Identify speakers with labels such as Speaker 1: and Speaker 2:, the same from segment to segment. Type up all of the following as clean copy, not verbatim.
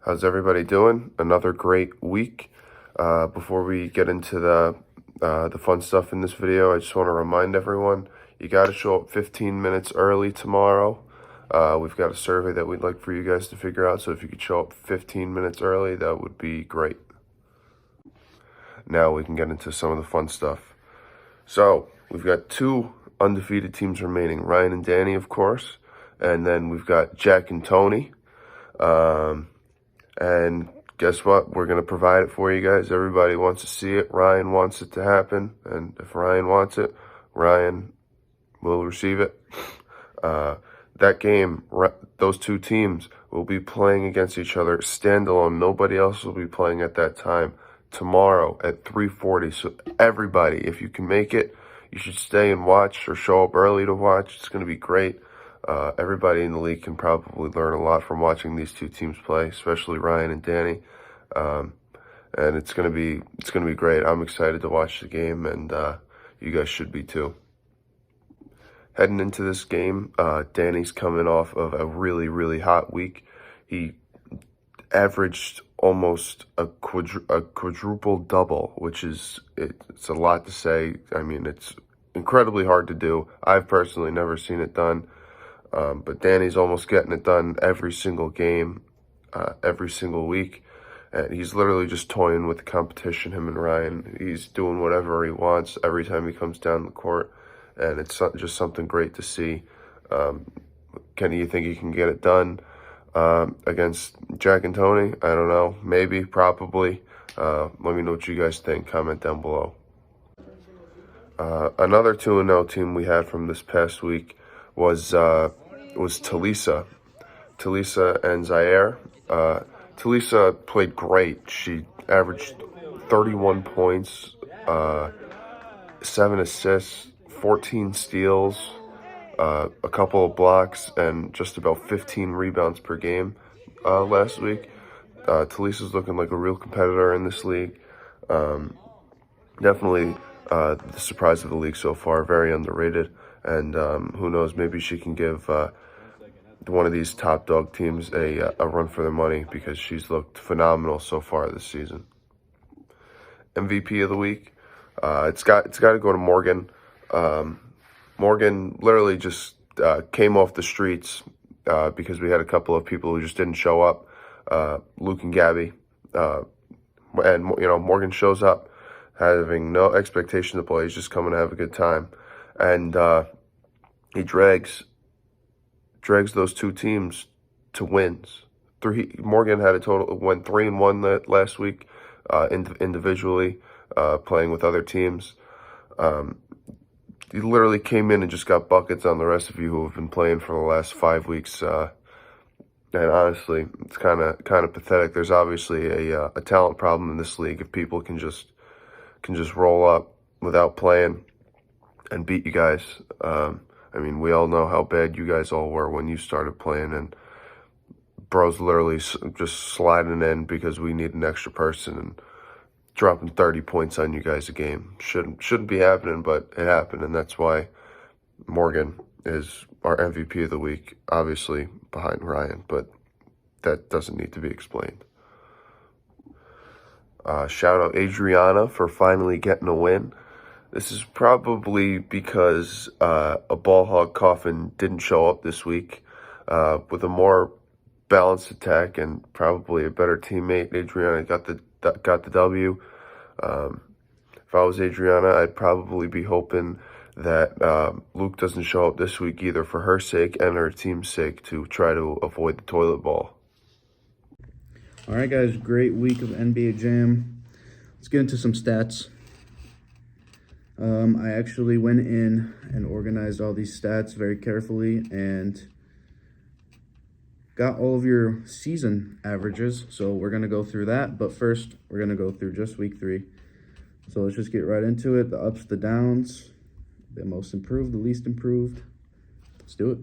Speaker 1: How's everybody doing? Another great week. Before we get into the fun stuff in this video, I just want to remind everyone, you got to show up 15 minutes early tomorrow. We've got a survey that we'd like for you guys to figure out, so if you could show up 15 minutes early, that would be great. Now we can get into some of the fun stuff. So, we've got two undefeated teams remaining, Ryan and Danny, of course, and then we've got Jack and Tony. And guess what? We're going to provide it for you guys. Everybody wants to see it. Ryan wants it to happen. And if Ryan wants it, Ryan will receive it. That game, those two teams will be playing against each other standalone. Nobody else will be playing at that time tomorrow at 3:40. So everybody, if you can make it, you should stay and watch or show up early to watch. It's going to be great. Everybody in the league can probably learn a lot from watching these two teams play, especially Ryan and Danny. And it's gonna be great. I'm excited to watch the game, and you guys should be too. Heading into this game, Danny's coming off of a really hot week. He averaged almost a quadruple double, which is it's a lot to say. I mean, it's incredibly hard to do. I've personally never seen it done. But Danny's almost getting it done every single game, every single week. And he's literally just toying with the competition, him and Ryan. He's doing whatever he wants every time he comes down the court. And it's just something great to see. Kenny, you think he can get it done against Jack and Tony? I don't know. Maybe, probably. Let me know what you guys think. Comment down below. Another 2-0 team we had from this past week was Talisa. Talisa and Zaire. Talisa played great. She averaged 31 points, 7 assists, 14 steals, a couple of blocks, and just about 15 rebounds per game last week. Talisa's looking like a real competitor in this league. Definitely the surprise of the league so far. Very underrated. And who knows, maybe she can give one of these top dog teams a run for their money, because she's looked phenomenal so far this season. MVP of the week, it's got to go to Morgan. Morgan literally just came off the streets because we had a couple of people who just didn't show up, Luke and Gabby. And, Morgan shows up having no expectation to play. He's just coming to have a good time. And he drags those two teams to wins. Morgan had went 3-1 last week individually, playing with other teams. He literally came in and just got buckets on the rest of you who have been playing for the last 5 weeks. And honestly, it's kind of pathetic. There's obviously a talent problem in this league if people can just roll up without playing and beat you guys. I mean, we all know how bad you guys all were when you started playing, and bro's literally just sliding in because we need an extra person and dropping 30 points on you guys a game. Shouldn't be happening, but it happened, and that's why Morgan is our MVP of the week, obviously behind Ryan, but that doesn't need to be explained. Shout out Adriana for finally getting a win. This is probably because a ball hog Coffin didn't show up this week. With a more balanced attack and probably a better teammate, Adriana got the W. If I was Adriana, I'd probably be hoping that Luke doesn't show up this week either, for her sake and her team's sake, to try to avoid the toilet ball.
Speaker 2: All right, guys, great week of NBA Jam. Let's get into some stats. I actually went in and organized all these stats very carefully and got all of your season averages. So we're going to go through that. But first, we're going to go through just week 3. So let's just get right into it. The ups, the downs, the most improved, the least improved. Let's do it.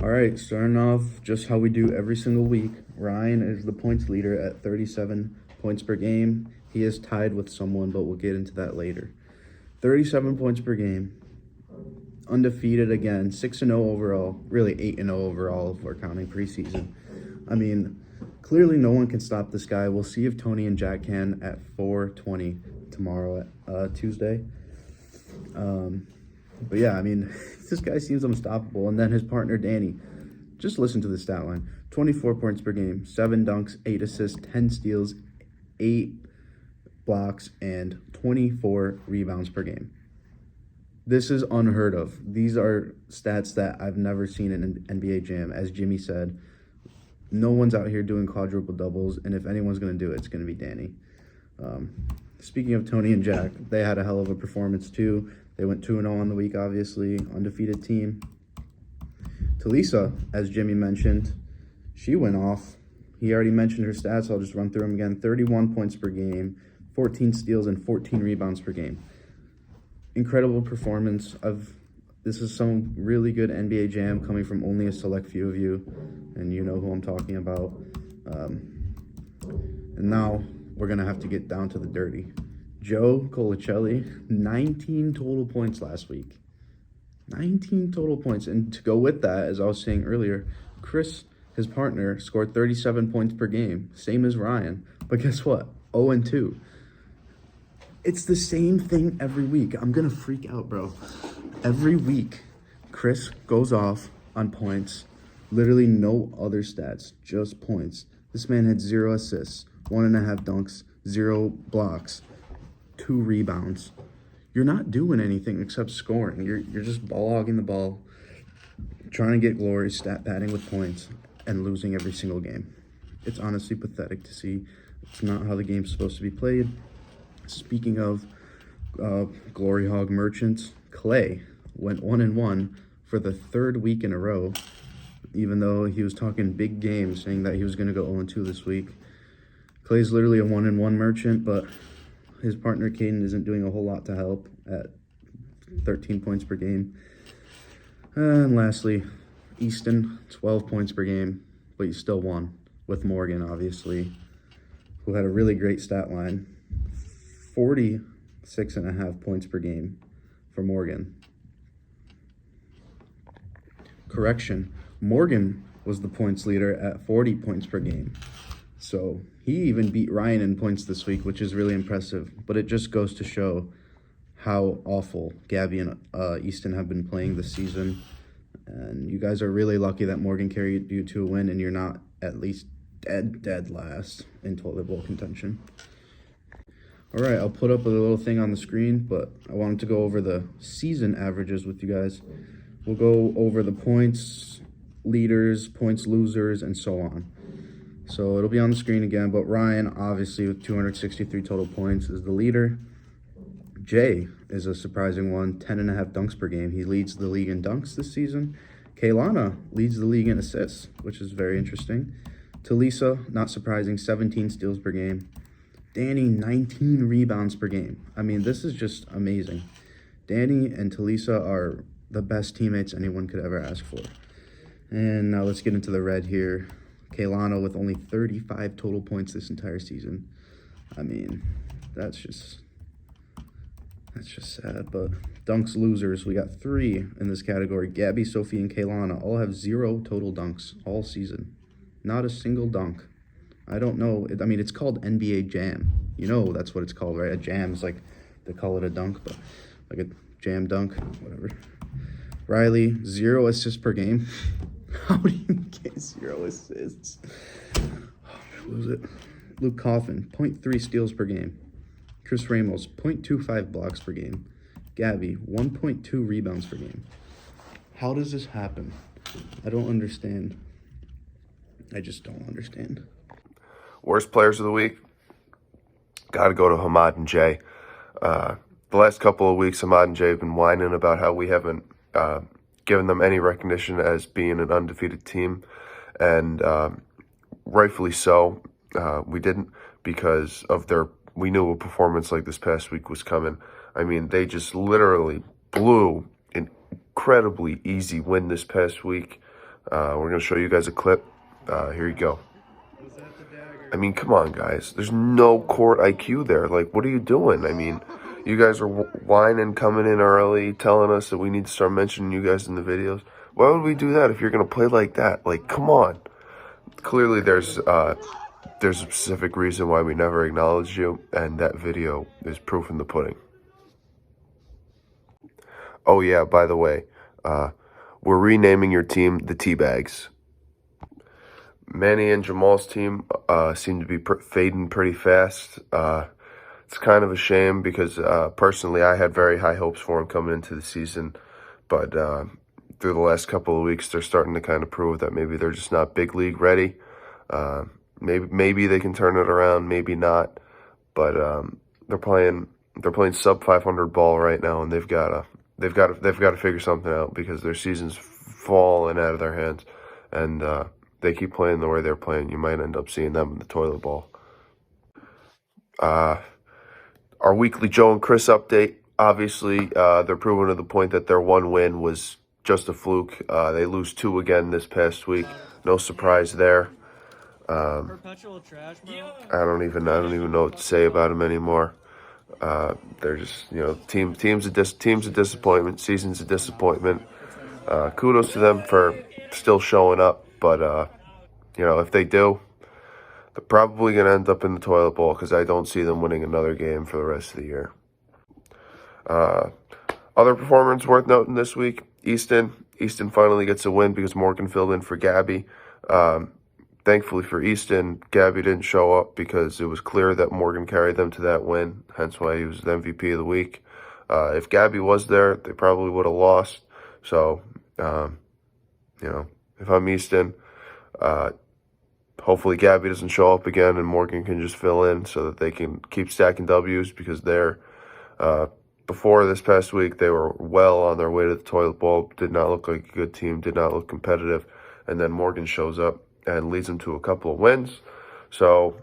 Speaker 2: All right, starting off just how we do every single week. Ryan is the points leader at 37 points per game. He is tied with someone, but we'll get into that later. 37 points per game. Undefeated again. 6-0 overall. Really 8-0 overall if we're counting preseason. I mean, Clearly, no one can stop this guy. We'll see if Tony and Jack can at 4:20 tomorrow, Tuesday. But yeah, I mean, this guy seems unstoppable. And then his partner, Danny, just listen to the stat line. 24 points per game, 7 dunks, 8 assists, 10 steals, 8 blocks, and 24 rebounds per game. This is unheard of. These are stats that I've never seen in an NBA Jam. As Jimmy said, no one's out here doing quadruple doubles, and if anyone's going to do it, it's going to be Danny. Speaking of Tony and Jack, they had a hell of a performance too. They went 2-0 on the week, obviously, undefeated team. Talisa, as Jimmy mentioned, she went off. He already mentioned her stats. I'll just run through them again. 31 points per game, 14 steals, and 14 rebounds per game. Incredible performance. This is some really good NBA Jam coming from only a select few of you, and you know who I'm talking about. And now we're going to have to get down to the dirty. Joe Colacelli, 19 total points last week. 19 total points. And to go with that, as I was saying earlier, Chris, his partner, scored 37 points per game, same as Ryan. But guess what? 0-2. It's the same thing every week. I'm going to freak out, bro. Every week, Chris goes off on points. Literally no other stats, just points. This man had 0 assists, 1.5 dunks, 0 blocks, 2 rebounds. You're not doing anything except scoring. You're just ball hogging the ball, trying to get glory, stat padding with points, and losing every single game. It's honestly pathetic to see. It's not how the game's supposed to be played. Speaking of glory hog merchants, Clay went 1-1 for the 3rd week in a row, even though he was talking big games, saying that he was going to go 0-2 this week. Clay's literally a 1-1 merchant, but his partner Caden isn't doing a whole lot to help at 13 points per game. And lastly, Easton, 12 points per game, but he still won with Morgan, obviously, who had a really great stat line. 46.5 points per game for Morgan. Correction, Morgan was the points leader at 40 points per game. So he even beat Ryan in points this week, which is really impressive. But it just goes to show how awful Gabby and Easton have been playing this season. And you guys are really lucky that Morgan carried you to a win and you're not at least dead last in toilet bowl contention. All right, I'll put up a little thing on the screen, but I wanted to go over the season averages with you guys. We'll go over the points leaders, points losers, and so on. So it'll be on the screen again, but Ryan, obviously, with 263 total points, is the leader. Jay is a surprising one, 10.5 dunks per game. He leads the league in dunks this season. Kaylana leads the league in assists, which is very interesting. Talisa, not surprising, 17 steals per game. Danny, 19 rebounds per game. I mean, this is just amazing. Danny and Talisa are the best teammates anyone could ever ask for. And now let's get into the red here. Kaylana with only 35 total points this entire season. I mean, that's just sad. But dunks losers, we got 3 in this category. Gabby, Sophie, and Kaylana all have 0 total dunks all season. Not a single dunk. I don't know. I mean, it's called NBA Jam. You know that's what it's called, right? A jam is like, they call it a dunk, but like a jam dunk, whatever. Riley, 0 assists per game. How do you get 0 assists? Oh, lose it. Luke Coffin, 0.3 steals per game. Chris Ramos, 0.25 blocks per game. Gabby, 1.2 rebounds per game. How does this happen? I don't understand. I just don't understand.
Speaker 1: Worst players of the week? Got to go to Hamad and Jay. The last couple of weeks, Hamad and Jay have been whining about how we haven't given them any recognition as being an undefeated team. And rightfully so. We didn't, because of we knew a performance like this past week was coming. I mean, they just literally blew an incredibly easy win this past week. We're going to show you guys a clip. Here you go. I mean, come on, guys. There's no court IQ there. Like, what are you doing? I mean, you guys are whining, coming in early, telling us that we need to start mentioning you guys in the videos. Why would we do that if you're going to play like that? Like, come on. clearly there's a specific reason why we never acknowledged you, and that video is proof in the pudding. Oh yeah, by the way, we're renaming your team the Teabags. Manny and Jamal's team seem to be fading pretty fast. It's kind of a shame because personally I had very high hopes for them coming into the season, but through the last couple of weeks they're starting to kind of prove that maybe they're just not big league ready. Maybe they can turn it around, maybe not, but they're playing sub 500 ball right now, and they've got to figure something out because their season's falling out of their hands, and they keep playing the way they're playing. You might end up seeing them in the toilet bowl. Our weekly Joe and Chris update. Obviously, they're proving to the point that their one win was just a fluke. They lose 2 again this past week. No surprise there.
Speaker 3: Perpetual trash, bro.
Speaker 1: I don't even know what to say about them anymore. They're just, team's a disappointment. Season's a disappointment. Kudos to them for still showing up, but if they do, they're probably going to end up in the toilet bowl because I don't see them winning another game for the rest of the year. Other performance worth noting this week, Easton finally gets a win because Morgan filled in for Gabby. Thankfully for Easton, Gabby didn't show up because it was clear that Morgan carried them to that win, hence why he was the MVP of the week. If Gabby was there, they probably would have lost. So, if I'm Easton, hopefully Gabby doesn't show up again and Morgan can just fill in so that they can keep stacking W's because they're, before this past week, they were well on their way to the toilet bowl, did not look like a good team, did not look competitive, and then Morgan shows up and leads them to a couple of wins. So,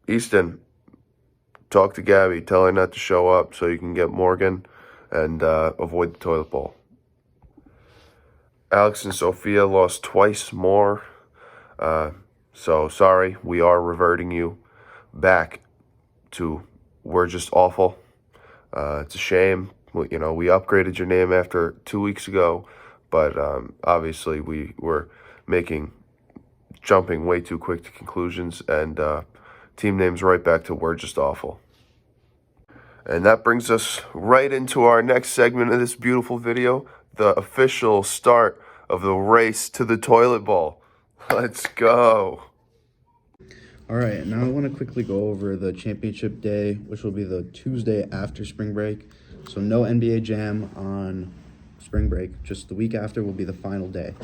Speaker 1: Easton, talk to Gabby, tell her not to show up so you can get Morgan and avoid the toilet bowl. Alex and Sophia lost twice more. So sorry, we are reverting you back to we're just awful. It's a shame. We upgraded your name after 2 weeks ago, but obviously we were jumping way too quick to conclusions, and team name's right back to we're just awful. And that brings us right into our next segment of this beautiful video, the official start of the race to the toilet bowl. Let's go.
Speaker 2: All right, now I want to quickly go over the championship day, which will be the Tuesday after spring break. So no NBA Jam on spring break, just the week after will be the final day.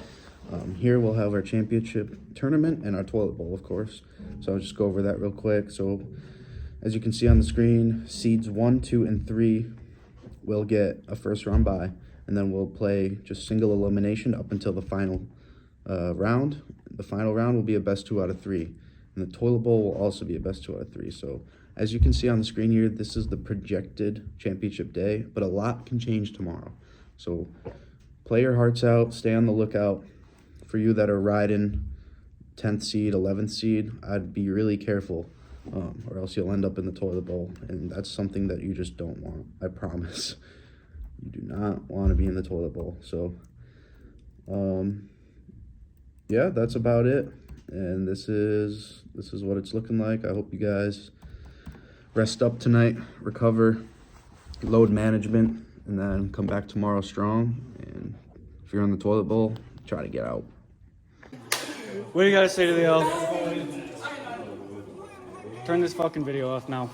Speaker 2: Here we'll have our championship tournament and our toilet bowl, of course. So I'll just go over that real quick. So as you can see on the screen, seeds 1, 2, and 3 will get a first round bye, and then we'll play just single elimination up until the final round. The final round will be a best 2 out of 3, and the toilet bowl will also be a best 2 out of 3. So as you can see on the screen here, this is the projected championship day, but a lot can change tomorrow. So play your hearts out, stay on the lookout. For you that are riding 10th seed, 11th seed, I'd be really careful, or else you'll end up in the toilet bowl, and that's something that you just don't want. I promise. You do not want to be in the toilet bowl. So, yeah, that's about it. And this is what it's looking like. I hope you guys rest up tonight, recover, load management, and then come back tomorrow strong. And if you're in the toilet bowl, try to get out.
Speaker 3: What do you gotta say to the elf? Turn this fucking video off now.